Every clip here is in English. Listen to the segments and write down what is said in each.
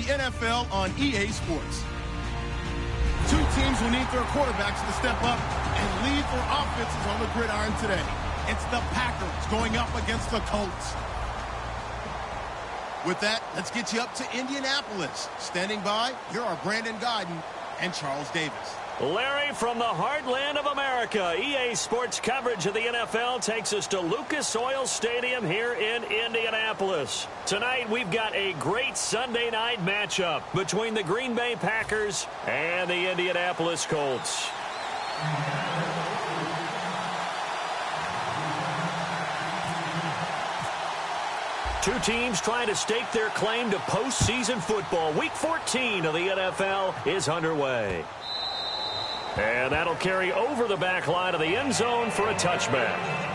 the NFL on EA Sports. Two teams will need their quarterbacks to step up and lead their offenses on the gridiron today. It's the Packers going up against the Colts. With that, let's get you up to Indianapolis. Standing by, here are Brandon Guyton and Charles Davis. Larry, from the heartland of America, EA Sports coverage of the NFL takes us to Lucas Oil Stadium here in Indianapolis. Tonight, we've got a great Sunday night matchup between the Green Bay Packers and the Indianapolis Colts. Two teams trying to stake their claim to postseason football. Week 14 of the NFL is underway. And that'll carry over the back line of the end zone for a touchback.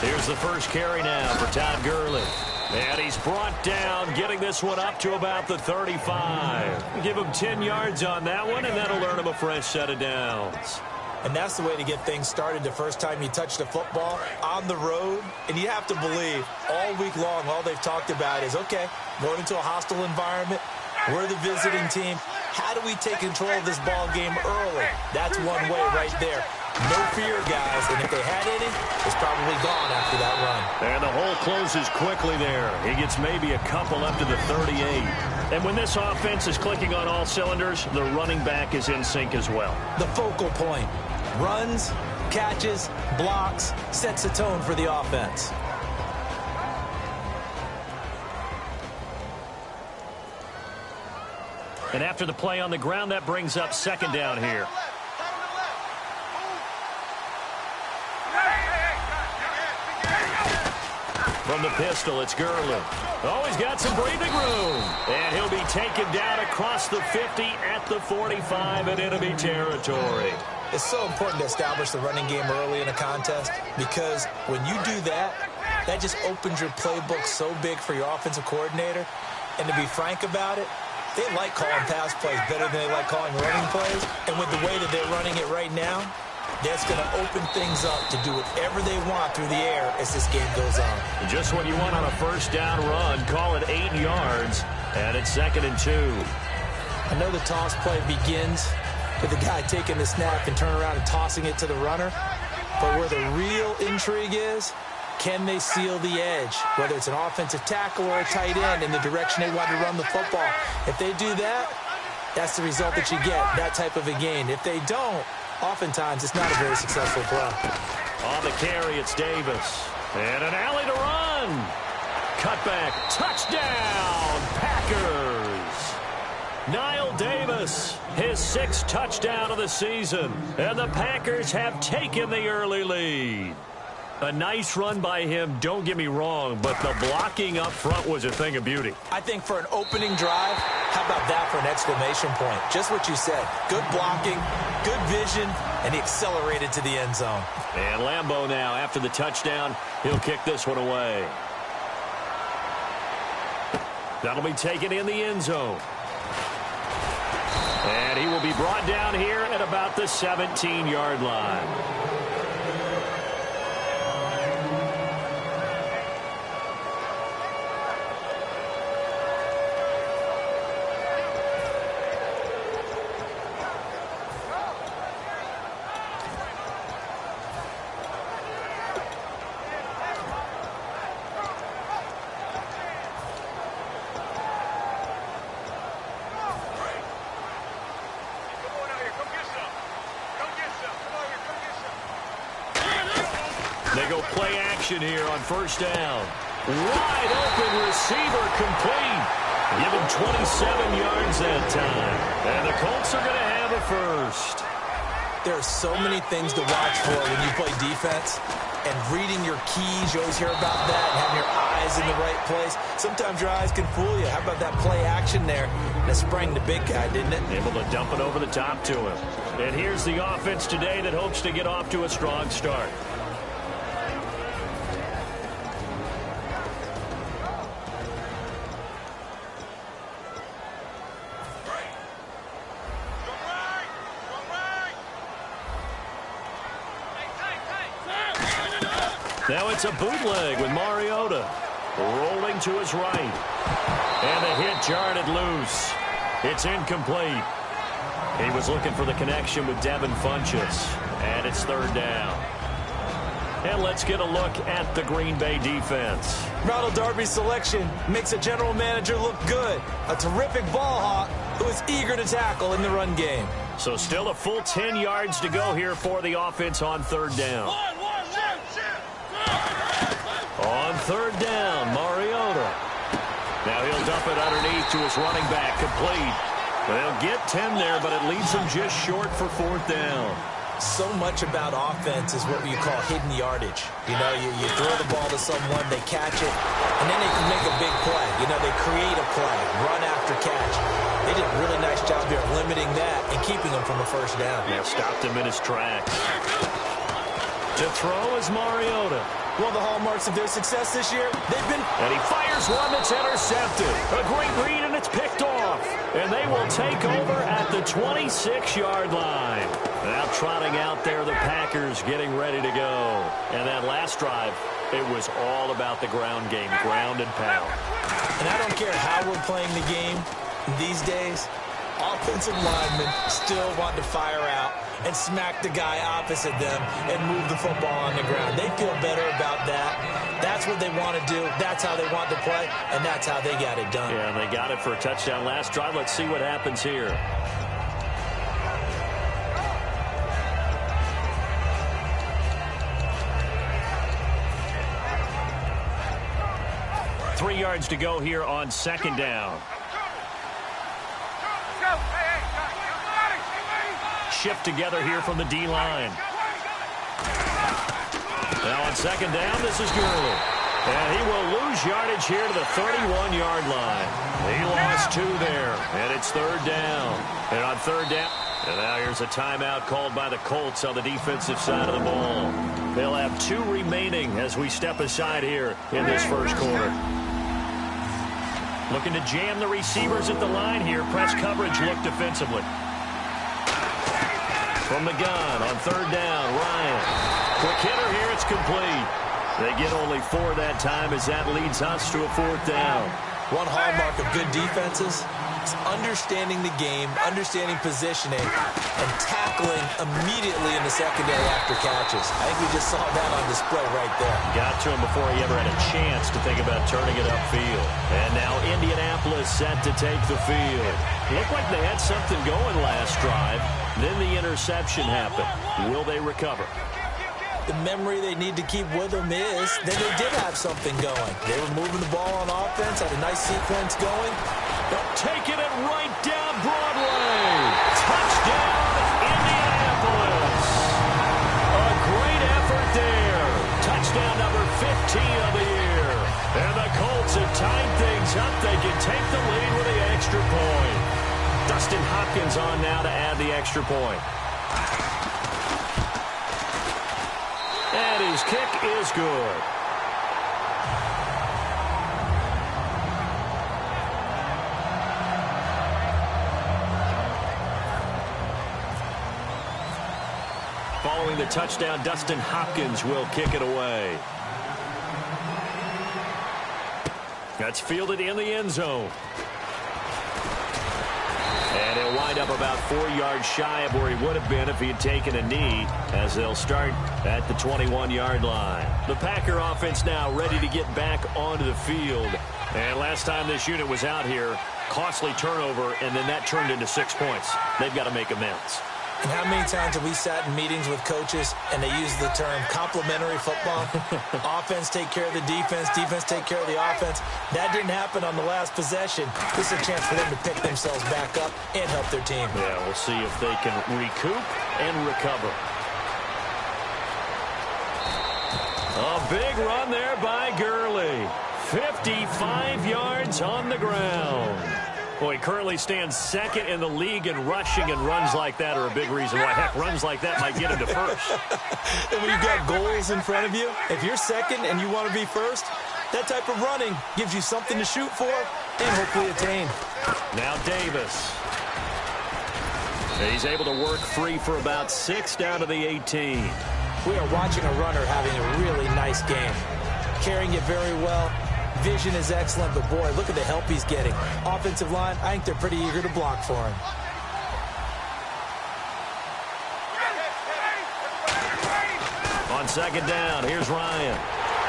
Here's the first carry now for Todd Gurley. And he's brought down, getting this one up to about the 35. Give him 10 yards on that one, and that'll earn him a fresh set of downs. And that's the way to get things started the first time you touch the football on the road. And you have to believe all week long, all they've talked about is, okay, going into a hostile environment, we're the visiting team. How do we take control of this ball game early? That's one way right there. No fear, guys, and if they had any, it's probably gone after that run. And the hole closes quickly there. He gets maybe a couple up to the 38. And when this offense is clicking on all cylinders, the running back is in sync as well. The focal point. Runs, catches, blocks, sets a tone for the offense. And after the play on the ground, that brings up second down here. From the pistol, it's Gurley. Oh, he's got some breathing room. And he'll be taken down across the 50 at the 45 in enemy territory. It's so important to establish the running game early in a contest because when you do that, that just opens your playbook so big for your offensive coordinator. And to be frank about it, they like calling pass plays better than they like calling running plays. And with the way that they're running it right now, that's going to open things up to do whatever they want through the air as this game goes on. Just what you want on a first down run. Call it 8 yards, and it's 2nd and 2. I know the toss play begins with the guy taking the snap and turning around and tossing it to the runner. But where the real intrigue is, can they seal the edge, whether it's an offensive tackle or a tight end in the direction they want to run the football? If they do that, that's the result that you get, that type of a gain. If they don't, oftentimes it's not a very successful play. On the carry, it's Davis. And an alley to run. Cutback, touchdown, Packers. Niall Davis, his 6th touchdown of the season. And the Packers have taken the early lead. A nice run by him, don't get me wrong, but the blocking up front was a thing of beauty. I think for an opening drive, how about that for an exclamation point? Just what you said. Good blocking, good vision, and he accelerated to the end zone. And Lambeau now, after the touchdown, he'll kick this one away. That'll be taken in the end zone. And he will be brought down here at about the 17-yard line. They go play action here on first down. Wide open receiver complete. Give him 27 yards that time. And the Colts are going to have a first. There are so many things to watch for when you play defense. And reading your keys, you always hear about that, and having your eyes in the right place. Sometimes your eyes can fool you. How about that play action there? That sprang the big guy, didn't it? Able to dump it over the top to him. And here's the offense today that hopes to get off to a strong start. Now it's a bootleg with Mariota. Rolling to his right. And the hit jarred it loose. It's incomplete. He was looking for the connection with Devin Funchess. And it's third down. And let's get a look at the Green Bay defense. Ronald Darby's selection makes a general manager look good. A terrific ball hawk who is eager to tackle in the run game. So still a full 10 yards to go here for the offense on third down. On third down, Mariota. Now he'll dump it underneath to his running back, complete. They'll get 10 there, but it leaves them just short for fourth down. So much about offense is what you call hidden yardage. You know, you throw the ball to someone, they catch it, and then they can make a big play. You know, they create a play, run after catch. They did a really nice job here limiting that and keeping them from a first down. Yeah, stopped him in his tracks. To throw is Mariota. One of the hallmarks of their success this year, they've been... And he fires one that's intercepted. A great read, and it's picked off. And they will take over at the 26-yard line. Now trotting out there, the Packers getting ready to go. And that last drive, it was all about the ground game, ground and pound. And I don't care how we're playing the game these days, offensive linemen still want to fire out and smack the guy opposite them and move the football on the ground. They feel better about that. That's what they want to do. That's how they want to play, and that's how they got it done. Yeah, and they got it for a touchdown last drive. Let's see what happens here. Three yards to go here on second down. Shift together here from the D-line. Now on second down, this is Gurley. And he will lose yardage here to the 31-yard line. He lost 2 there, and it's third down. And on third down, and now here's a timeout called by the Colts on the defensive side of the ball. They'll have 2 remaining as we step aside here in this first quarter. Looking to jam the receivers at the line here. Press coverage look defensively. From the gun on third down, Ryan. Quick hitter here, it's complete. They get only 4 that time as that leads us to a fourth down. One hallmark of good defenses is understanding the game, understanding positioning, and tackling immediately in the secondary after catches. I think we just saw that on display right there. Got to him before he ever had a chance to think about turning it upfield. And now Indianapolis set to take the field. Looked like they had something going last drive. Then the interception happened. Will they recover? The memory they need to keep with them is that they did have something going. They were moving the ball on offense, had a nice sequence going. Taking it right down Broadway. Touchdown, Indianapolis. A great effort there. Touchdown number 15 of the year. And the Colts have tied things up. They can take the lead with the extra point. Dustin Hopkins on now to add the extra point. And his kick is good. Following the touchdown, Dustin Hopkins will kick it away. That's fielded in the end zone. And he'll wind up about 4 yards shy of where he would have been if he had taken a knee, as they'll start at the 21-yard line. The Packer offense now ready to get back onto the field. And last time this unit was out here, costly turnover, and then that turned into 6 points. They've got to make amends. And how many times have we sat in meetings with coaches and they use the term complementary football? Offense take care of the defense, defense take care of the offense. That didn't happen on the last possession. This is a chance for them to pick themselves back up and help their team. Yeah, we'll see if they can recoup and recover. A big run there by Gurley. 55 yards on the ground. Boy, he currently stands second in the league in rushing, and runs like that are a big reason why. Heck, runs like that might get him to first. And when you've got goals in front of you, if you're second and you want to be first, that type of running gives you something to shoot for and hopefully attain. Now Davis. He's able to work free for about 6 down to the 18. We are watching a runner having a really nice game. Carrying it very well. Vision is excellent, but boy, look at the help he's getting. Offensive line, I think they're pretty eager to block for him. On second down, here's Ryan.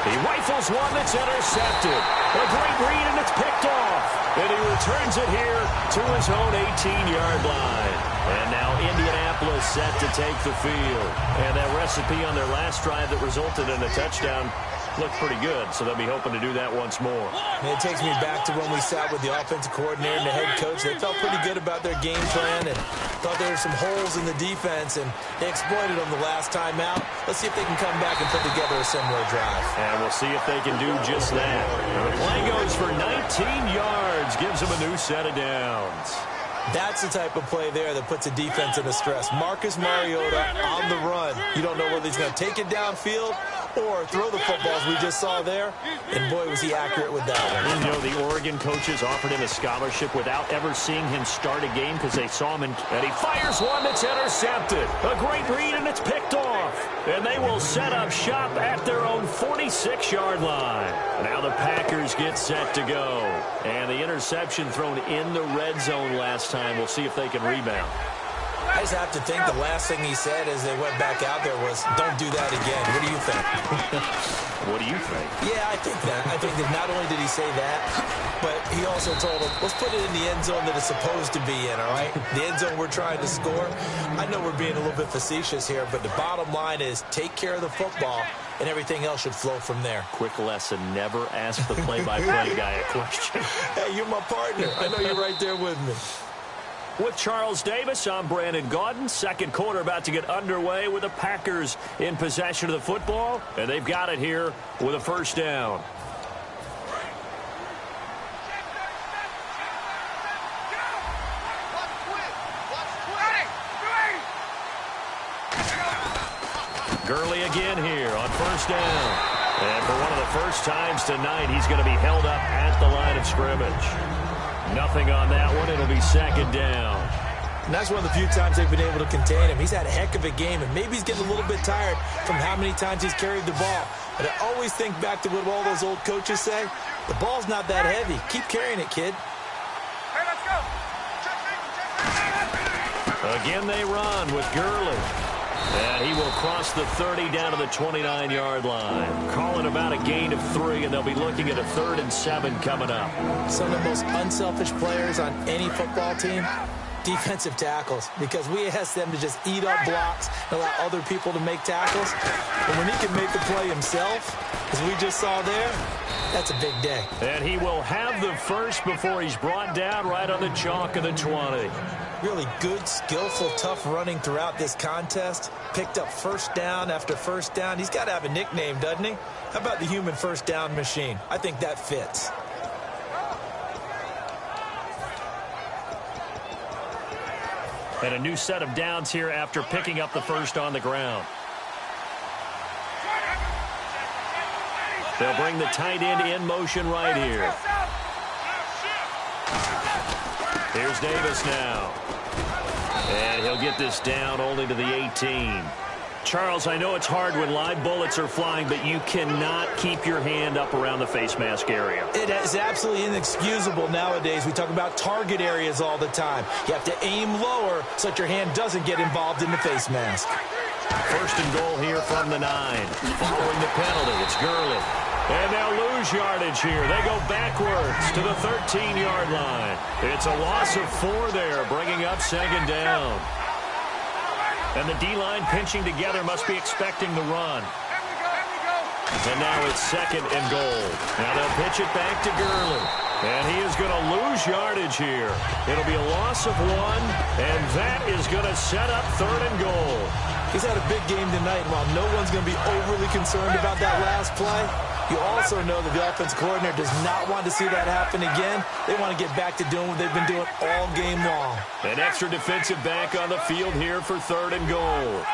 He rifles one that's intercepted. A great read, and it's picked off. And he returns it here to his own 18-yard line. And now Indianapolis set to take the field. And that recipe on their last drive that resulted in a touchdown looked pretty good, so they'll be hoping to do that once more. And it takes me back to when we sat with the offensive coordinator and the head coach. They felt pretty good about their game plan and thought there were some holes in the defense, and they exploited them the last time out. Let's see if they can come back and put together a similar drive. And we'll see if they can do just that. The play goes for 19 yards, gives them a new set of downs. That's the type of play there that puts a defense into stress. Marcus Mariota on the run. You don't know whether he's going to take it downfield or throw the footballs we just saw there. And boy, was he accurate with that one. You know, the Oregon coaches offered him a scholarship without ever seeing him start a game because they saw him, and he fires one that's intercepted. A great read, and it's picked off. And they will set up shop at their own 46-yard line. Now the Packers get set to go. And the interception thrown in the red zone last time. We'll see if they can rebound. I just have to think the last thing he said as they went back out there was, don't do that again. What do you think? What do you think? Yeah, I think that. I think that not only did he say that, but he also told him, let's put it in the end zone that it's supposed to be in, all right? The end zone we're trying to score. I know we're being a little bit facetious here, but the bottom line is take care of the football, and everything else should flow from there. Quick lesson, never ask the play-by-play guy a question. Hey, you're my partner. I know you're right there with me. With Charles Davis, I'm Brandon Gaudin. Second quarter about to get underway with the Packers in possession of the football, and they've got it here with a first down. Gurley again here on first down. And for one of the first times tonight, he's going to be held up at the line of scrimmage. Nothing on that one. It'll be second down. And that's one of the few times they've been able to contain him. He's had a heck of a game, and maybe he's getting a little bit tired from how many times he's carried the ball. But I always think back to what all those old coaches say. The ball's not that heavy. Keep carrying it, kid. Hey, let's go. Again, they run with Gurley. And he will cross the 30 down to the 29-yard line. Calling about a gain of 3, and they'll be looking at a 3rd and 7 coming up. Some of the most unselfish players on any football team, defensive tackles, because we ask them to just eat up blocks and allow other people to make tackles. And when he can make the play himself, as we just saw there, that's a big day. And he will have the first before he's brought down right on the chalk of the 20. Really good, skillful, tough running throughout this contest. Picked up first down after first down. He's got to have a nickname, doesn't he? How about the human first down machine? I think that fits. And a new set of downs here after picking up the first on the ground. They'll bring the tight end in motion right here. Here's Davis now. And he'll get this down only to the 18. Charles, I know it's hard when live bullets are flying, but you cannot keep your hand up around the face mask area. It is absolutely inexcusable nowadays. We talk about target areas all the time. You have to aim lower so that your hand doesn't get involved in the face mask. First and goal here from the 9. Following the penalty, it's Gurley. And they'll lose yardage here. They go backwards to the 13-yard line. It's a loss of 4 there, bringing up second down. And the D-line pinching together must be expecting the run. And now it's 2nd and goal. Now they'll pitch it back to Gurley. And he is going to lose yardage here. It'll be a loss of 1, and that is going to set up 3rd and goal. He's had a big game tonight, and while no one's going to be overly concerned about that last play, you also know that the offense coordinator does not want to see that happen again. They want to get back to doing what they've been doing all game long. An extra defensive back on the field here for 3rd and goal.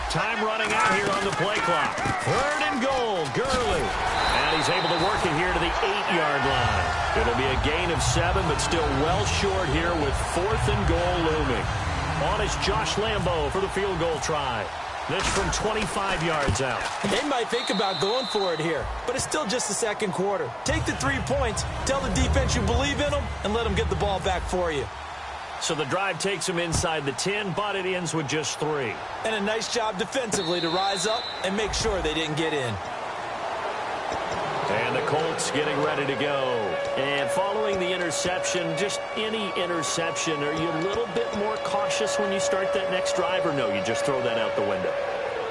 Time running out here on the play clock. 3rd and goal, Gurley. And he's able to work it here to the 8-yard line. It'll be a gain of 7, but still well short here with 4th and goal looming. On is Josh Lambeau for the field goal try. This from 25 yards out. They might think about going for it here, but it's still just the 2nd quarter. Take the 3 points, tell the defense you believe in them, and let them get the ball back for you. So the drive takes him inside the 10, but it ends with just 3. And a nice job defensively to rise up and make sure they didn't get in. And the Colts getting ready to go. And following the interception, just any interception, are you a little bit more cautious when you start that next drive, or no, you just throw that out the window?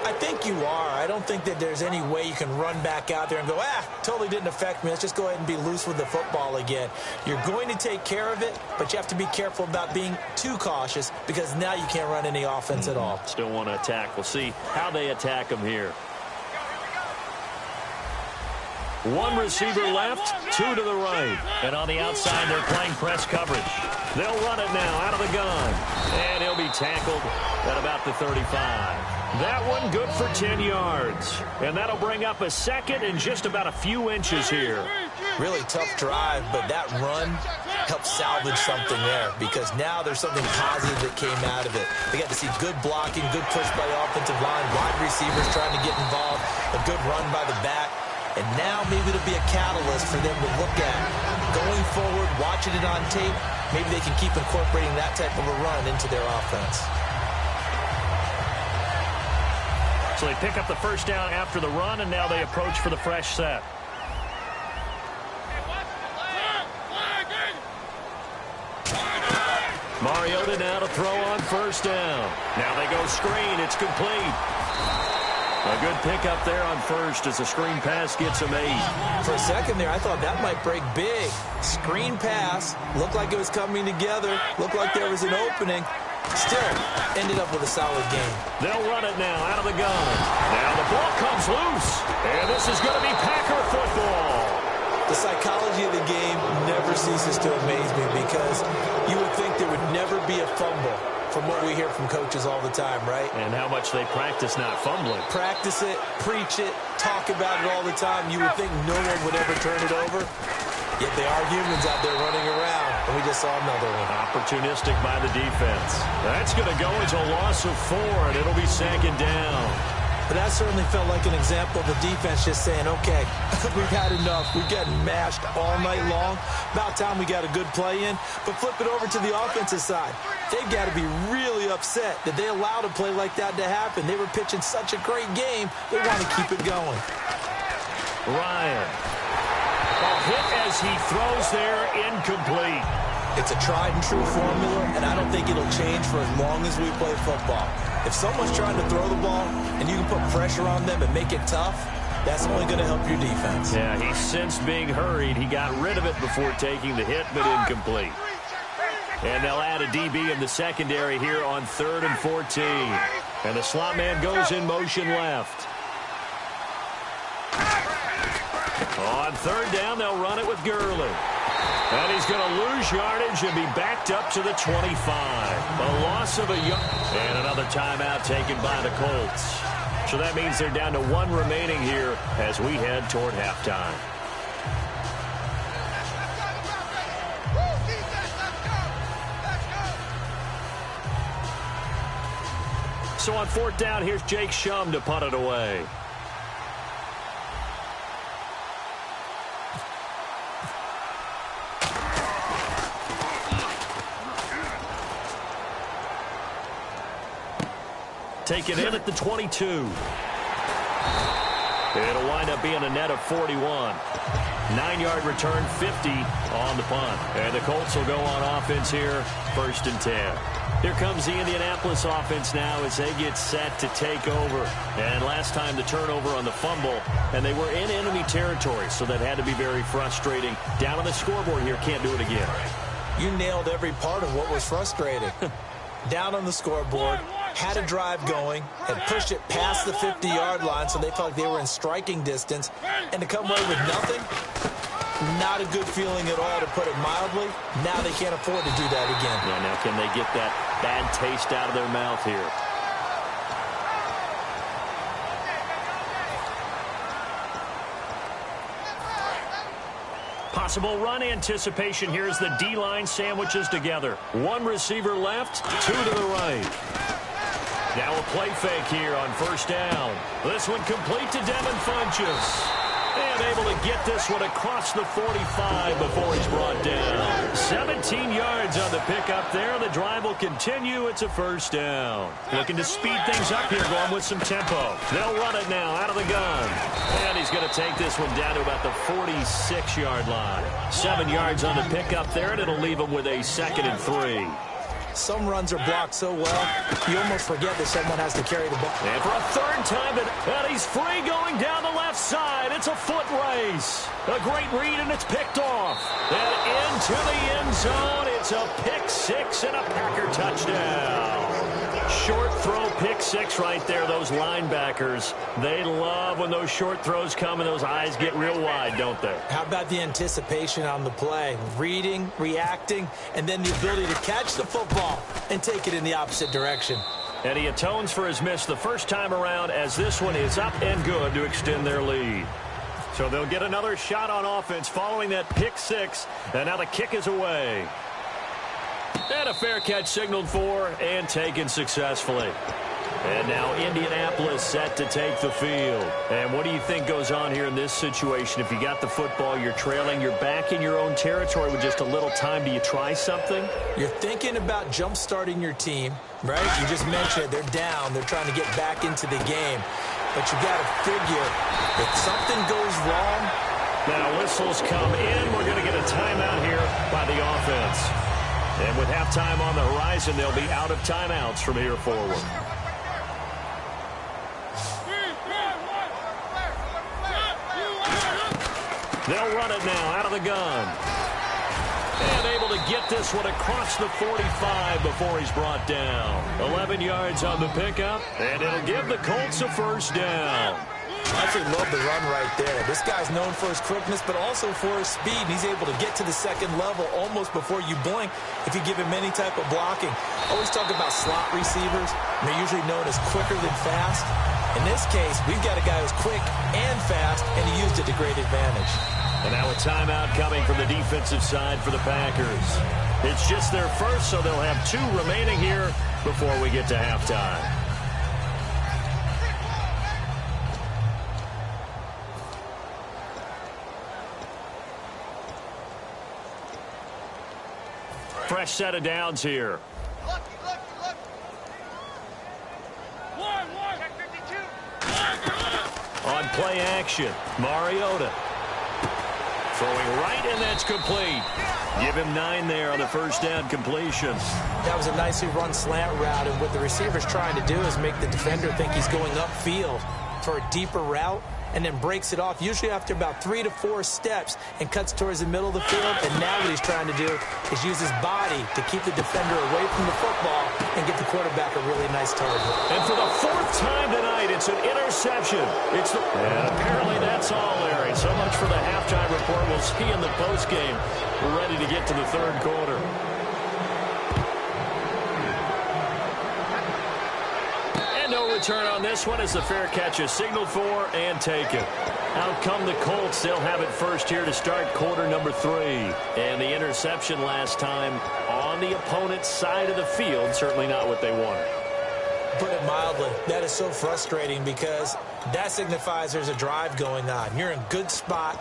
I think you are. I don't think that there's any way you can run back out there and go, totally didn't affect me. Let's just go ahead and be loose with the football again. You're going to take care of it, but you have to be careful about being too cautious because now you can't run any offense at all. Still want to attack. We'll see how they attack them here. 1 receiver left, 2 to the right. And on the outside, they're playing press coverage. They'll run it now out of the gun. And he'll be tackled at about the 35. That one good for 10 yards. And that'll bring up a 2nd and just about a few inches here. Really tough drive, but that run helped salvage something there because now there's something positive that came out of it. They got to see good blocking, good push by the offensive line, wide receivers trying to get involved, a good run by the back. And now maybe it'll be a catalyst for them to look at. Going forward, watching it on tape, maybe they can keep incorporating that type of a run into their offense. So they pick up the first down after the run, and now they approach for the fresh set. Mariota now to throw on first down. Now they go screen. It's complete. A good pickup there on first as the screen pass gets him 8. For a second there, I thought that might break big. Screen pass. Looked like it was coming together. Looked like there was an opening. Still ended up with a solid game. They'll run it now out of the gun. Now the ball comes loose. And this is going to be Packer football. The psychology of the game never ceases to amaze me because you would think there would never be a fumble from what we hear from coaches all the time, right? And how much they practice not fumbling. Practice it, preach it, talk about it all the time. You would think no one would ever turn it over. Yet they are humans out there running around, and we just saw another one. Opportunistic by the defense. That's going to go into a loss of 4, and it'll be 2nd down. But that certainly felt like an example of the defense just saying, okay, we've had enough. We've gotten mashed all night long. About time we got a good play in. But flip it over to the offensive side. They've got to be really upset that they allowed a play like that to happen. They were pitching such a great game, they want to keep it going. Ryan. Ball hit as he throws there, incomplete. It's a tried-and-true formula, and I don't think it'll change for as long as we play football. If someone's trying to throw the ball and you can put pressure on them and make it tough, that's only going to help your defense. Yeah, he sensed being hurried. He got rid of it before taking the hit, but incomplete. And they'll add a DB in the secondary here on 3rd and 14. And the slot man goes in motion left. On 3rd down, they'll run it with Gurley. And he's going to lose yardage and be backed up to the 25. A loss of a yard. And another timeout taken by the Colts. So that means they're down to 1 remaining here as we head toward halftime. So on 4th down, here's Jake Shum to punt it away. Take it in at the 22. It'll wind up being a net of 41. 9-yard return, 50 on the punt. And the Colts will go on offense here, 1st and 10. Here comes the Indianapolis offense now as they get set to take over. And last time the turnover on the fumble, and they were in enemy territory, so that had to be very frustrating. Down on the scoreboard here, can't do it again. You nailed every part of what was frustrating. Down on the scoreboard, had a drive going, had pushed it past the 50-yard line so they felt like they were in striking distance, and to come away with nothing, not a good feeling at all, to put it mildly. Now they can't afford to do that again. Yeah, now can they get that bad taste out of their mouth here? Possible run anticipation. Here's the D-line sandwiches together. One receiver left, two to the right. Now a play fake here on 1st down. This one complete to Devin Funchess. And able to get this one across the 45 before he's brought down. 17 yards on the pickup there. The drive will continue. It's a 1st down. Looking to speed things up here, going with some tempo. They'll run it now out of the gun. And he's going to take this one down to about the 46-yard line. 7 yards on the pickup there, and it'll leave him with a 2nd and 3. Some runs are blocked so well, you almost forget that someone has to carry the ball. And for a 3rd time, and he's free going down the left side. It's a foot race. A great read, and it's picked off. And into the end zone. It's a pick 6 and a Packer touchdown. Short throw, pick 6 right there. Those linebackers, they love when those short throws come and those eyes get real wide, don't they? How about the anticipation on the play? Reading, reacting, and then the ability to catch the football and take it in the opposite direction. And he atones for his miss the first time around, as this one is up and good to extend their lead. So they'll get another shot on offense following that pick 6, and now the kick is away. And a fair catch signaled for and taken successfully. And now Indianapolis set to take the field. And what do you think goes on here in this situation? If you got the football, you're trailing, you're back in your own territory with just a little time. Do you try something? You're thinking about jump-starting your team, right? You just mentioned it. They're down. They're trying to get back into the game. But you got to figure if something goes wrong. Now whistles come in. We're going to get a timeout here by the offense. And with halftime on the horizon, they'll be out of timeouts from here forward. They'll run it now out of the gun. And able to get this one across the 45 before he's brought down. 11 yards on the pickup, and it'll give the Colts a 1st down. I absolutely love the run right there. This guy's known for his quickness, but also for his speed. And he's able to get to the 2nd level almost before you blink if you give him any type of blocking. Always talk about slot receivers. They're usually known as quicker than fast. In this case, we've got a guy who's quick and fast, and he used it to great advantage. And now a timeout coming from the defensive side for the Packers. It's just their first, so they'll have 2 remaining here before we get to halftime. Fresh set of downs here. On play action, Mariota. Throwing right, and that's complete. Give him 9 there on the 1st down completion. That was a nicely run slant route, and what the receiver's trying to do is make the defender think he's going upfield for a deeper route, and then breaks it off, usually after about 3 to 4 steps, and cuts towards the middle of the field. And now what he's trying to do is use his body to keep the defender away from the football and get the quarterback a really nice target. And for the 4th time tonight, it's an interception. And apparently that's all, Larry. So much for the halftime report. We'll see in the postgame. We're ready to get to the 3rd quarter. No return on this one as the fair catch is signaled for and taken. Out come the Colts. They'll have it first here to start quarter number 3. And the interception last time on the opponent's side of the field. Certainly not what they wanted. Put it mildly, that is so frustrating because that signifies there's a drive going on. You're in good spot.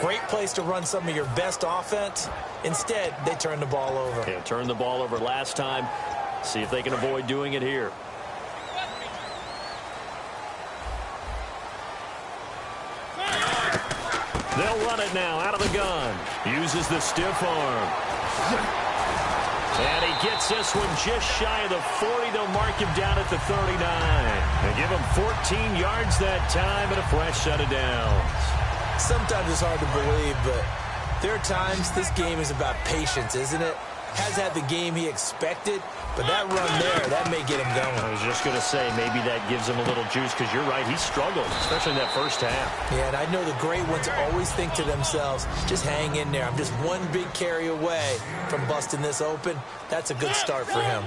Great place to run some of your best offense. Instead, they turn the ball over. Yeah, turned the ball over last time. See if they can avoid doing it here. They'll run it now out of the gun. Uses the stiff arm. And he gets this one just shy of the 40. They'll mark him down at the 39. They give him 14 yards that time and a fresh set of downs. Sometimes it's hard to believe, but there are times this game is about patience, isn't it? Has had the game he expected, but that run there, that may get him going. I was just going to say, maybe that gives him a little juice, because you're right, he struggled, especially in that first half. Yeah, and I know the great ones always think to themselves, just hang in there. I'm just one big carry away from busting this open. That's a good start for him.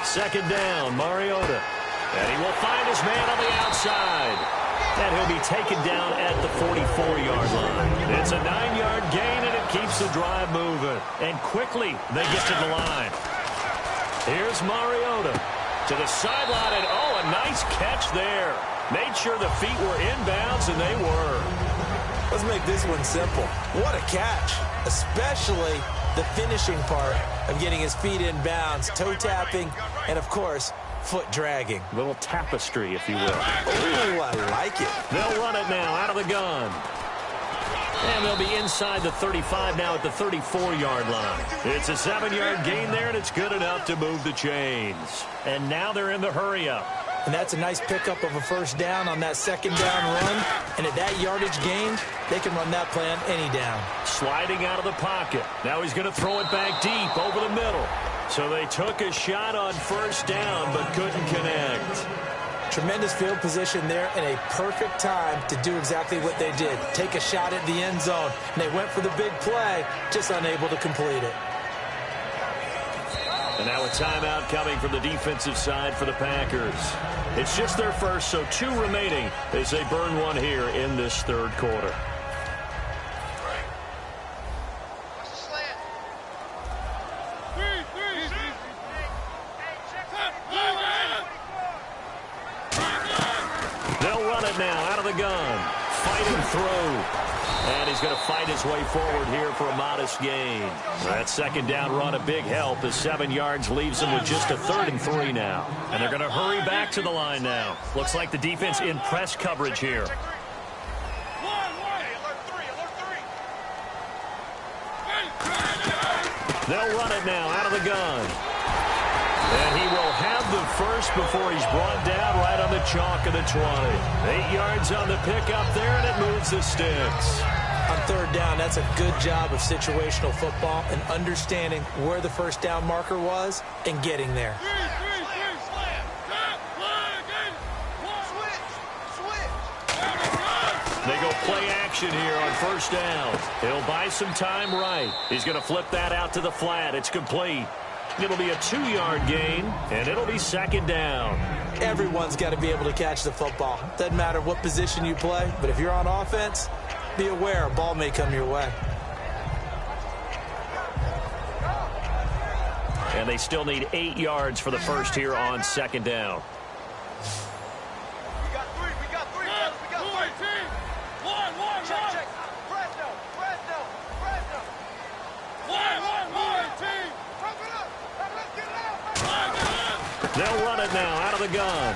Second down, Mariota. And he will find his man on the outside. And he'll be taken down at the 44-yard line. It's a 9-yard gain, and it keeps the drive moving. And quickly, they get to the line. Here's Mariota to the sideline, and oh, a nice catch there. Made sure the feet were inbounds, and they were. Let's make this one simple. What a catch, especially the finishing part of getting his feet in bounds, toe tapping, and, of course, foot dragging. A little tapestry, if you will. Oh, I like it. They'll run it now out of the gun. And they'll be inside the 35 now at the 34-yard line. It's a 7-yard gain there, and it's good enough to move the chains. And now they're in the hurry-up. And that's a nice pickup of a first down on that second down run. And at that yardage gain, they can run that play on any down. Sliding out of the pocket. Now he's going to throw it back deep over the middle. So they took a shot on first down, but couldn't connect. Tremendous field position there and a perfect time to do exactly what they did. Take a shot at the end zone. And they went for the big play, just unable to complete it. And now a timeout coming from the defensive side for the Packers. It's just their first, so 2 remaining as they burn one here in this third quarter. They'll run it now out of the gun. Fighting through. And he's going to fight his way forward here for a modest gain. That second down run a big help as 7 yards leaves him with just a 3rd and 3 now. And they're going to hurry back to the line now. Looks like the defense in press coverage here. They'll run it now out of the gun. And he will have the first before he's brought down right on the chalk of the 20. 8 yards on the pickup there, and it moves the sticks. On third down, that's a good job of situational football and understanding where the first down marker was and getting there. They go play action here on first down. He'll buy some time right. He's going to flip that out to the flat. It's complete. It'll be a 2-yard gain, and it'll be second down. Everyone's got to be able to catch the football. Doesn't matter what position you play, but if you're on offense, be aware a ball may come your way. And they still need 8 yards for the first here on second down. They'll run it now out of the gun.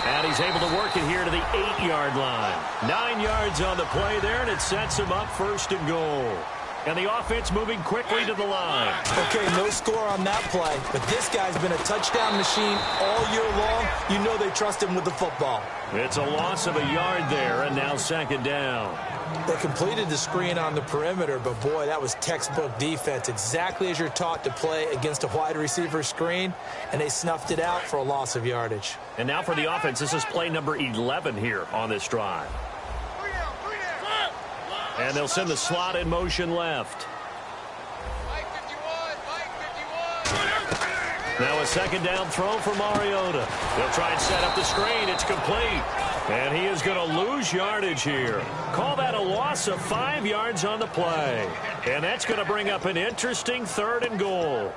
And he's able to work it here to the 8-yard line. 9 yards on the play there, and it sets him up 1st and goal. And the offense moving quickly to the line. Okay, no score on that play, but this guy's been a touchdown machine all year long. You know they trust him with the football. It's a loss of a yard there, and now second down. They completed the screen on the perimeter, but boy, that was textbook defense. Exactly as you're taught to play against a wide receiver screen, and they snuffed it out for a loss of yardage. And now for the offense, this is play number 11 here on this drive. And they'll send the slot in motion left. Now a second down throw for Mariota. They'll try and set up the screen. It's complete. And he is going to lose yardage here. Call that a loss of 5 yards on the play. And that's going to bring up an interesting 3rd and goal.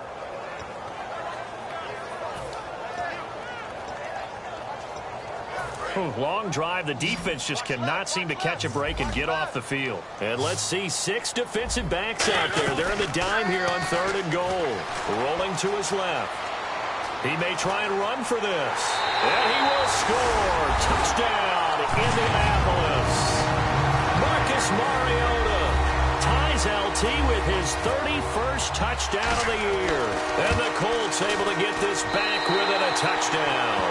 Long drive. The defense just cannot seem to catch a break and get off the field. And let's see, 6 defensive backs out there. They're in the dime here on 3rd and goal. Rolling to his left. He may try and run for this. And he will score. Touchdown, Indianapolis. Marcus Mariota ties LT with his 31st touchdown of the year. And the Colts able to get this back within a touchdown.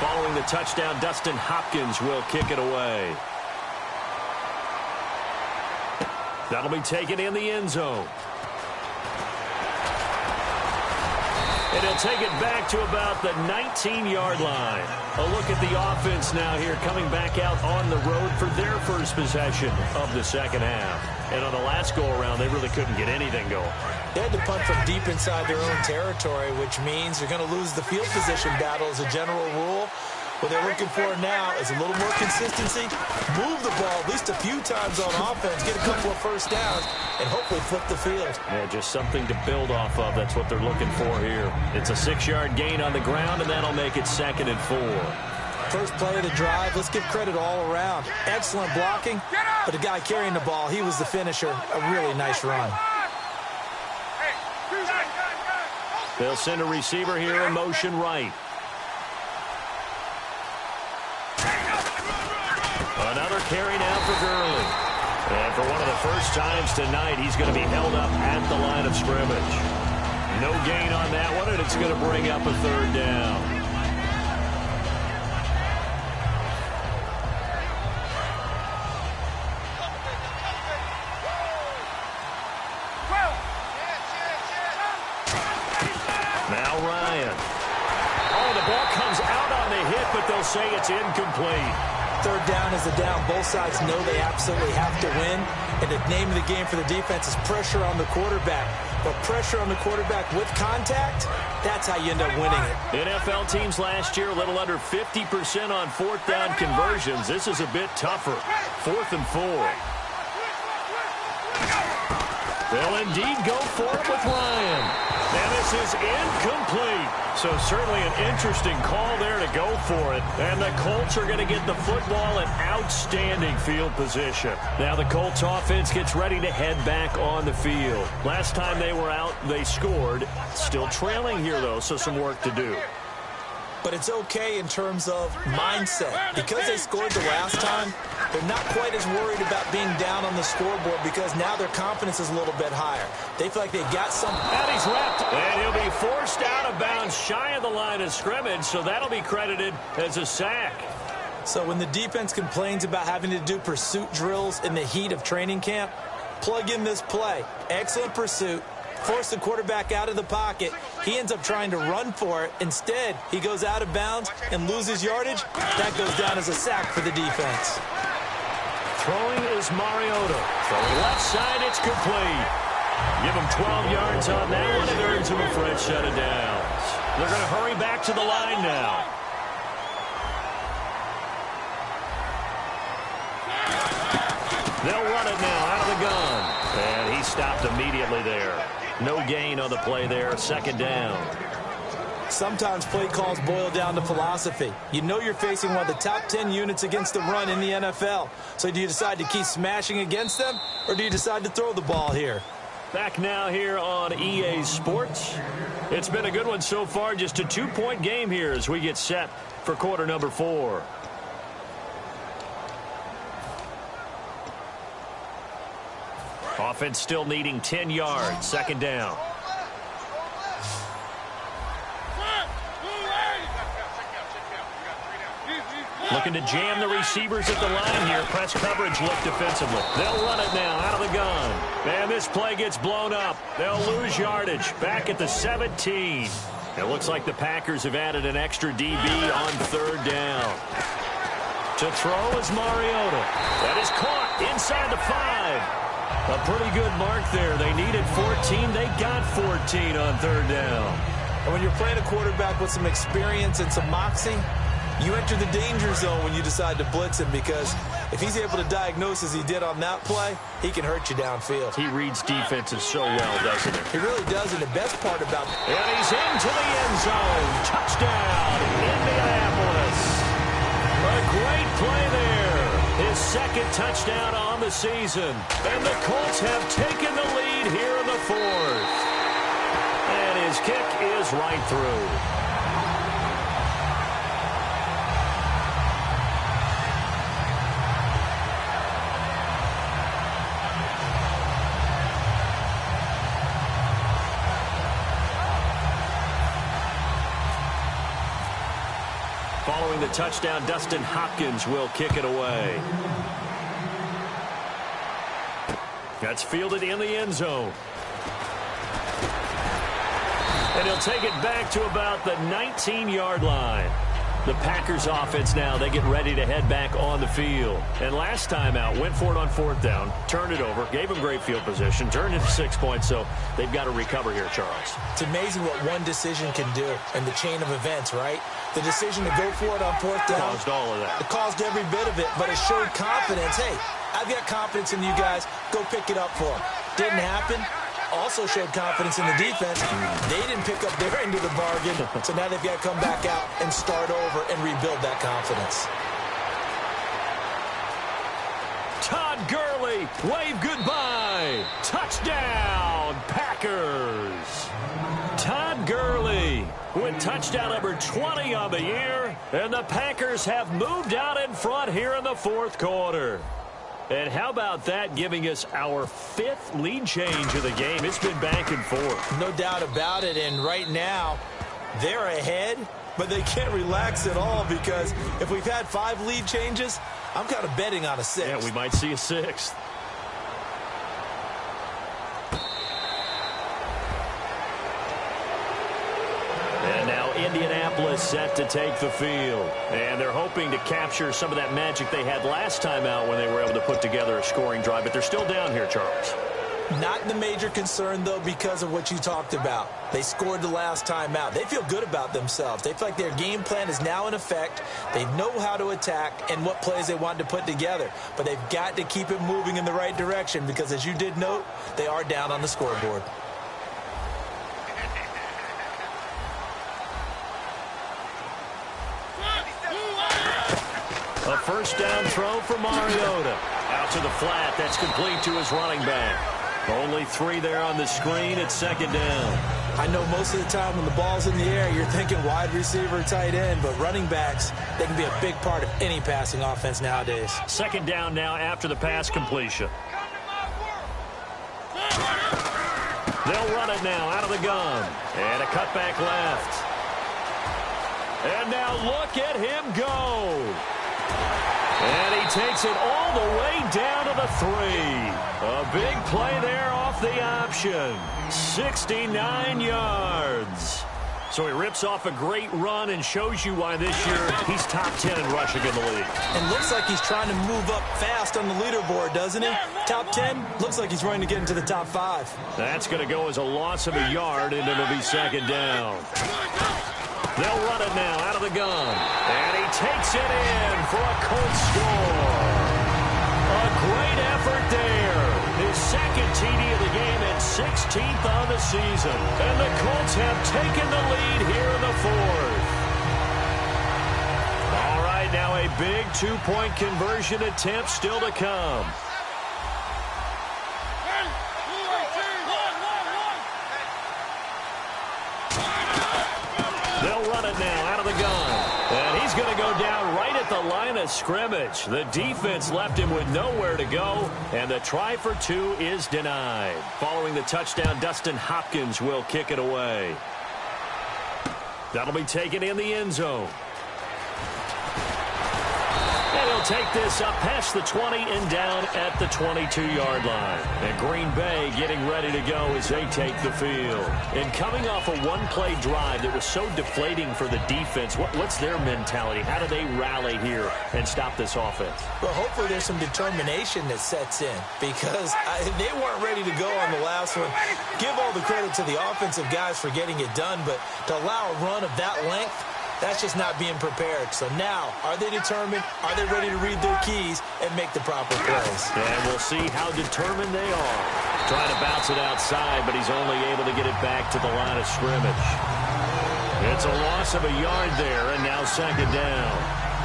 Following the touchdown, Dustin Hopkins will kick it away. That'll be taken in the end zone. And he'll take it back to about the 19-yard line. A look at the offense now here, coming back out on the road for their first possession of the second half. And on the last go-around, they really couldn't get anything going. They had to punt from deep inside their own territory, which means they're going to lose the field position battle as a general rule. What they're looking for now is a little more consistency, move the ball at least a few times on offense, get a couple of first downs, and hopefully flip the field. Yeah, just something to build off of. That's what they're looking for here. It's a 6-yard gain on the ground, and that'll make it 2nd and 4. First play of the drive, let's give credit all around. Excellent blocking, but the guy carrying the ball, he was the finisher. A really nice run. They'll send a receiver here in motion right. Another carry now for Gurley. And for one of the first times tonight, he's going to be held up at the line of scrimmage. No gain on that one, and it's going to bring up a 3rd down. Now Ryan. Oh, the ball comes out on the hit, but they'll say it's incomplete. 3rd down is a down. Both sides know they absolutely have to win. And the name of the game for the defense is pressure on the quarterback. But pressure on the quarterback with contact, that's how you end up winning it. NFL teams last year, a little under 50% on 4th down conversions. This is a bit tougher. 4th and 4. They'll indeed go for it with Ryan. And this is incomplete. So certainly an interesting call there to go for it. And the Colts are going to get the football in outstanding field position. Now the Colts offense gets ready to head back on the field. Last time they were out, they scored. Still trailing here, though, so some work to do. But it's okay in terms of mindset. Because they scored the last time, they're not quite as worried about being down on the scoreboard because now their confidence is a little bit higher. They feel like they got something. And he's wrapped. And he'll be forced out of bounds shy of the line of scrimmage, so that'll be credited as a sack. So when the defense complains about having to do pursuit drills in the heat of training camp, plug in this play. Excellent pursuit. Force the quarterback out of the pocket. He ends up trying to run for it. Instead, he goes out of bounds and loses yardage. That goes down as a sack for the defense. Throwing is Mariota. Throwing left side, it's complete. Give him 12 yards on that one. It earns him a fresh set of downs. They're going to hurry back to the line now. They'll run it now out of the gun. And he stopped immediately there. No gain on the play there. 2nd down. Sometimes play calls boil down to philosophy. You know you're facing one of the top 10 units against the run in the NFL. So do you decide to keep smashing against them, or do you decide to throw the ball here? Back now here on EA Sports. It's been a good one so far. Just a 2-point game here as we get set for quarter number 4. Offense still needing 10 yards. 2nd down. Looking to jam the receivers at the line here. Press coverage look defensively. They'll run it now out of the gun. And this play gets blown up. They'll lose yardage. Back at the 17. It looks like the Packers have added an extra DB on 3rd down. To throw is Mariota. That is caught inside the 5. A pretty good mark there. They needed 14. They got 14 on 3rd down. And when you're playing a quarterback with some experience and some moxie, you enter the danger zone when you decide to blitz him, because if he's able to diagnose as he did on that play, he can hurt you downfield. He reads defenses so well, doesn't he? He really does, and the best part about it. And he's into the end zone. Touchdown, Indianapolis. A great play there. His second touchdown on the season. And the Colts have taken the lead here in the fourth. And his kick is right through. Following the touchdown, Dustin Hopkins will kick it away. That's fielded in the end zone. And he'll take it back to about the 19-yard line. The Packers offense now, they get ready to head back on the field. And last time out, went for it on fourth down, turned it over, gave them great field position, turned into 6 points, so they've got to recover here, Charles. It's amazing what one decision can do in the chain of events, right? The decision to go for it on fourth down. Caused all of that. It caused every bit of it, but it showed confidence. Hey, I've got confidence in you guys. Go pick it up for them. Didn't happen. Also showed confidence in the defense. They didn't pick up their end of the bargain, so now they've got to come back out and start over and rebuild that confidence. Todd Gurley, wave goodbye. Touchdown, Packers. Todd Gurley with touchdown number 20 on the year, and the Packers have moved out in front here in the fourth quarter. And how about that, giving us our fifth lead change of the game? It's been back and forth. No doubt about it, and right now, they're ahead, but they can't relax at all because if we've had 5 lead changes, I'm kind of betting on a 6th. Yeah, we might see a 6th. And now Indianapolis set to take the field. And they're hoping to capture some of that magic they had last time out when they were able to put together a scoring drive. But they're still down here, Charles. Not the major concern, though, because of what you talked about. They scored the last time out. They feel good about themselves. They feel like their game plan is now in effect. They know how to attack and what plays they want to put together. But they've got to keep it moving in the right direction because, as you did note, they are down on the scoreboard. A first down throw for Mariota. Out to the flat. That's complete to his running back. Only 3 there on the screen. It's second down. I know most of the time when the ball's in the air, you're thinking wide receiver, tight end, but running backs, they can be a big part of any passing offense nowadays. Second down now after the pass completion. They'll run it now out of the gun. And a cutback left. And now look at him go. And he takes it all the way down to the 3. A big play there off the option. 69 yards. So he rips off a great run and shows you why this year he's top 10 in rushing in the league. And looks like he's trying to move up fast on the leaderboard, doesn't he? Top 10, looks like he's running to get into the top 5. That's going to go as a loss of a yard, and it'll be second down. They'll run it now out of the gun. And he takes it in for a Colts score. A great effort there. His second TD of the game and 16th on the season. And the Colts have taken the lead here in the fourth. All right, now a big 2-point conversion attempt still to come. They'll run it now out of the gun. And he's going to go down right at the line of scrimmage. The defense left him with nowhere to go. And the try for 2 is denied. Following the touchdown, Dustin Hopkins will kick it away. That'll be taken in the end zone. And he'll take this up past the 20 and down at the 22-yard line. And Green Bay getting ready to go as they take the field. And coming off a one-play drive that was so deflating for the defense, what's their mentality? How do they rally here and stop this offense? Well, hopefully there's some determination that sets in because they weren't ready to go on the last one. Give all the credit to the offensive guys for getting it done, but to allow a run of that length, that's just not being prepared. So now, are they determined? Are they ready to read their keys and make the proper plays? And we'll see how determined they are. Trying to bounce it outside, but he's only able to get it back to the line of scrimmage. It's a loss of a yard there, and now second down.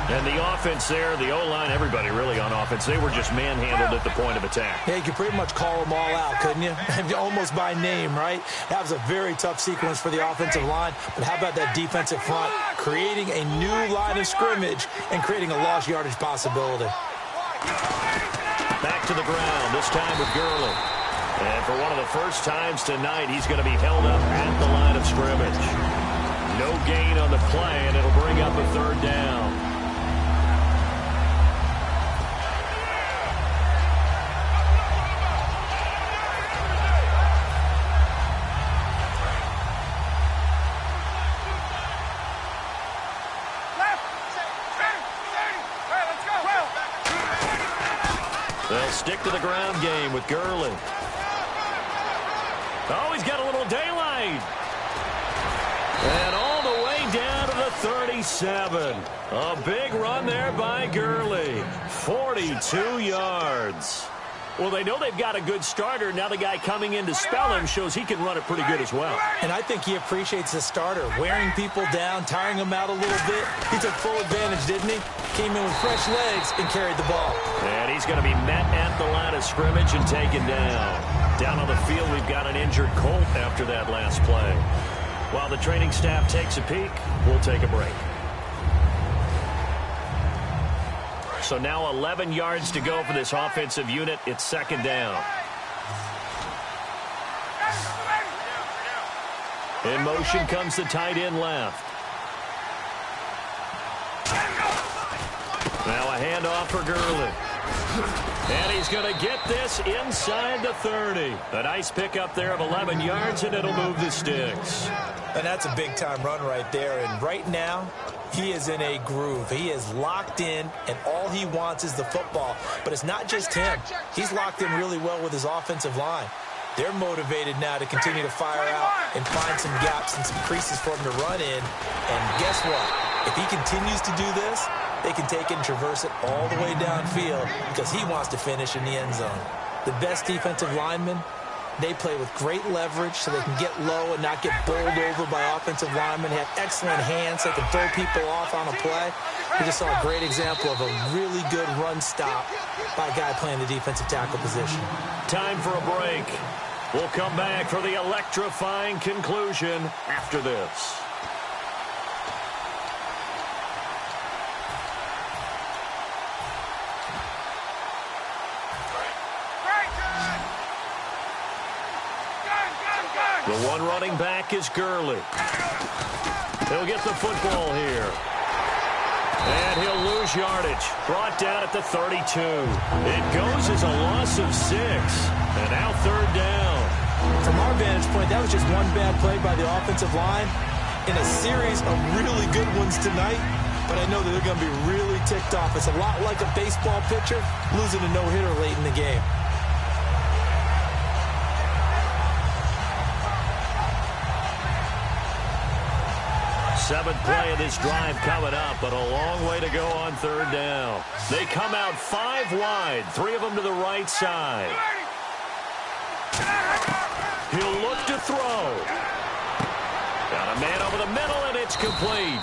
And the offense there, the O-line, everybody really on offense, they were just manhandled at the point of attack. Yeah, you could pretty much call them all out, couldn't you? Almost by name, right? That was a very tough sequence for the offensive line. But how about that defensive front creating a new line of scrimmage and creating a lost yardage possibility? Back to the ground, this time with Gurley. And for one of the first times tonight, he's going to be held up at the line of scrimmage. No gain on the play, and it'll bring up a third down. They'll stick to the ground game with Gurley. Oh, he's got a little daylight. And all the way down to the 37. A big run there by Gurley. 42 yards. Well, they know they've got a good starter. Now the guy coming in to spell him shows he can run it pretty good as well. And I think he appreciates the starter, wearing people down, tiring them out a little bit. He took full advantage, didn't he? Came in with fresh legs and carried the ball. And he's going to be met at the line of scrimmage and taken down. Down on the field, we've got an injured Colt after that last play. While the training staff takes a peek, we'll take a break. So now 11 yards to go for this offensive unit. It's second down. In motion comes the tight end left. Now a handoff for Gurley. And he's going to get this inside the 30. A nice pickup there of 11 yards, and it'll move the sticks. And that's a big-time run right there. And right now, he is in a groove. He is locked in, and all he wants is the football. But it's not just him. He's locked in really well with his offensive line. They're motivated now to continue to fire out and find some gaps and some creases for him to run in. And guess what? If he continues to do this, they can take it and traverse it all the way downfield because he wants to finish in the end zone. The best defensive linemen, they play with great leverage so they can get low and not get bowled over by offensive linemen. They have excellent hands so they can throw people off on a play. We just saw a great example of a really good run stop by a guy playing the defensive tackle position. Time for a break. We'll come back for the electrifying conclusion after this. The one running back is Gurley. He'll get the football here. And he'll lose yardage. Brought down at the 32. It goes as a loss of 6. And now third down. From our vantage point, that was just one bad play by the offensive line in a series of really good ones tonight. But I know that they're going to be really ticked off. It's a lot like a baseball pitcher losing a no-hitter late in the game. Seventh play of this drive coming up, but a long way to go on third down. They come out 5 wide, 3 of them to the right side. He'll look to throw. Got a man over the middle, and it's complete.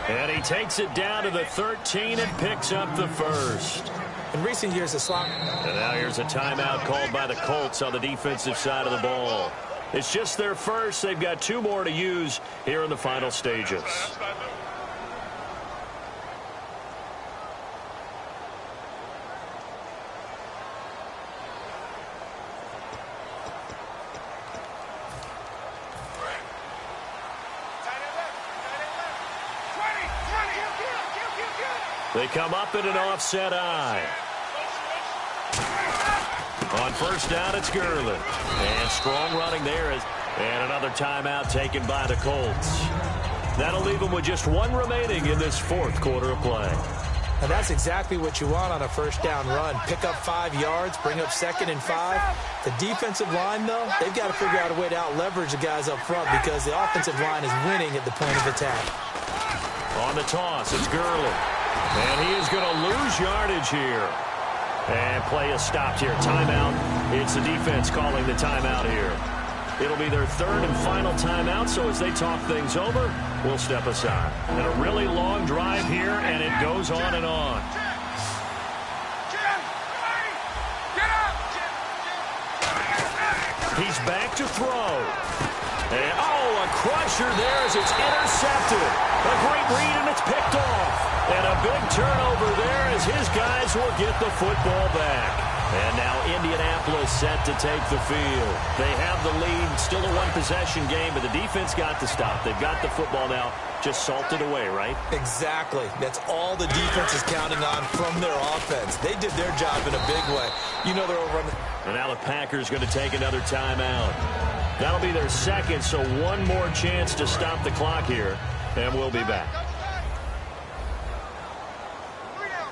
And he takes it down to the 13 and picks up the first. In recent years, the slot. And now here's a timeout called by the Colts on the defensive side of the ball. It's just their first. They've got 2 more to use here in the final stages. They come up in an offset eye. On first down, it's Gurley. And strong running there. And another timeout taken by the Colts. That'll leave them with just 1 remaining in this 4th quarter of play. And that's exactly what you want on a first down run. Pick up 5 yards, bring up 2nd and 5. The defensive line, though, they've got to figure out a way to out-leverage the guys up front because the offensive line is winning at the point of attack. On the toss, it's Gurley. And he is going to lose yardage here. And play is stopped here. Timeout. It's the defense calling the timeout here. It'll be their third and final timeout, so as they talk things over, we'll step aside. And a really long drive here, and it goes on and on. He's back to throw. And, a crusher there as it's intercepted. A great read, and it's picked off. And a big turnover there as his guys will get the football back. And now Indianapolis set to take the field. They have the lead, still a one-possession game, but the defense got to stop. They've got the football now, just salted away, right? Exactly. That's all the defense is counting on from their offense. They did their job in a big way. You know they're over on the... And now the Packers going to take another timeout. That'll be their second, so one more chance to stop the clock here, and we'll be back.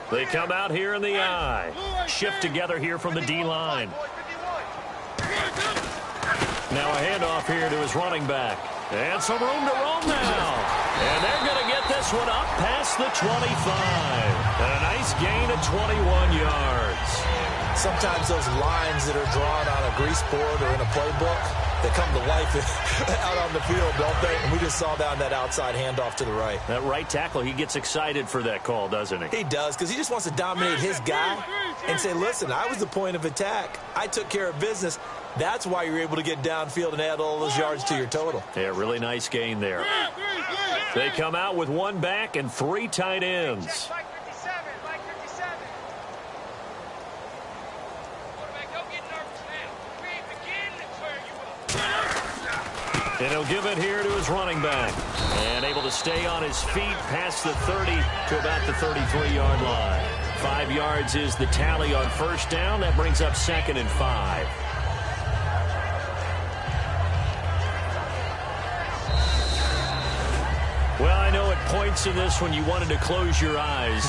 They come out here in the eye. Shift together here from the D-line. Now a handoff here to his running back. And some room to roam now. And they're going to get this one up past the 25. And a nice gain of 21 yards. Sometimes those lines that are drawn on a grease board or in a playbook, they come to life out on the field, don't they? And we just saw down that outside handoff to the right. That right tackle, he gets excited for that call, doesn't he? He does, because he just wants to dominate his guy and say, listen, I was the point of attack. I took care of business. That's why you're able to get downfield and add all those yards to your total. Yeah, really nice gain there. They come out with one back and three tight ends. And he'll give it here to his running back. And able to stay on his feet past the 30 to about the 33-yard line. 5 yards is the tally on first down. That brings up 2nd and 5. Well, I know at points in this one you wanted to close your eyes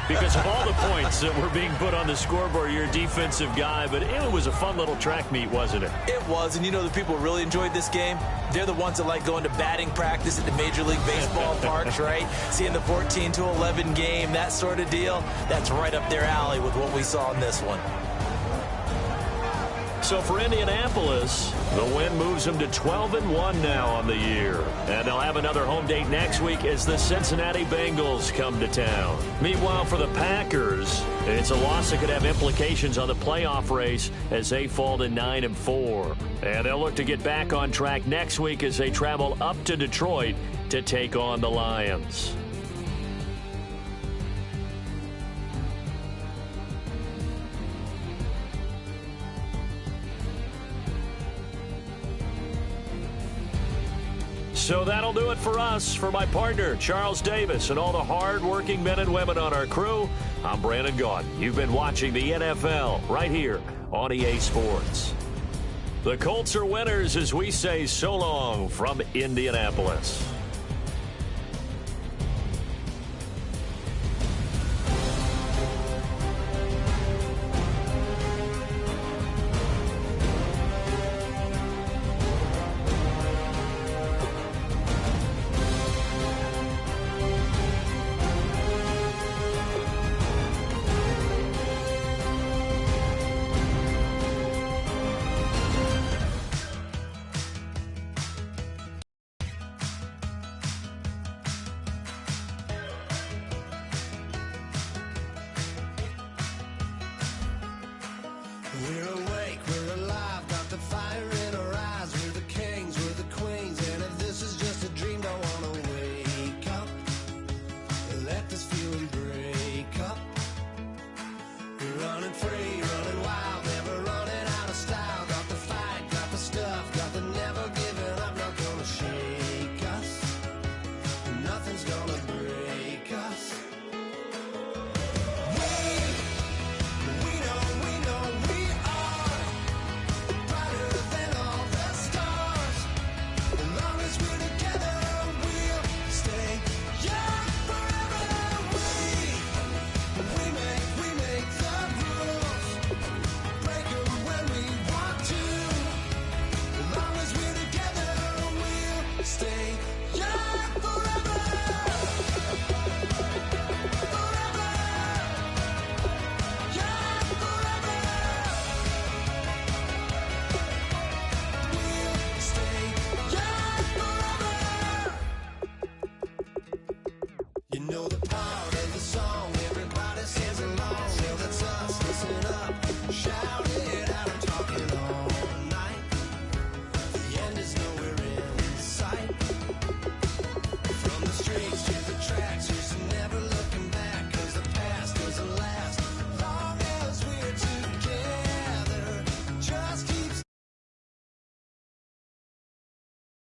because of all the points that were being put on the scoreboard. You're a defensive guy, but it was a fun little track meet, wasn't it? It was, and you know the people who really enjoyed this game? They're the ones that like going to batting practice at the Major League Baseball parks, right? Seeing the 14-11 game, that sort of deal. That's right up their alley with what we saw in this one. So for Indianapolis, the win moves them to 12-1 now on the year. And they'll have another home date next week as the Cincinnati Bengals come to town. Meanwhile, for the Packers, it's a loss that could have implications on the playoff race as they fall to 9-4. And they'll look to get back on track next week as they travel up to Detroit to take on the Lions. So that'll do it for us. For my partner, Charles Davis, and all the hard-working men and women on our crew, I'm Brandon Gaudin. You've been watching the NFL right here on EA Sports. The Colts are winners as we say so long from Indianapolis. We're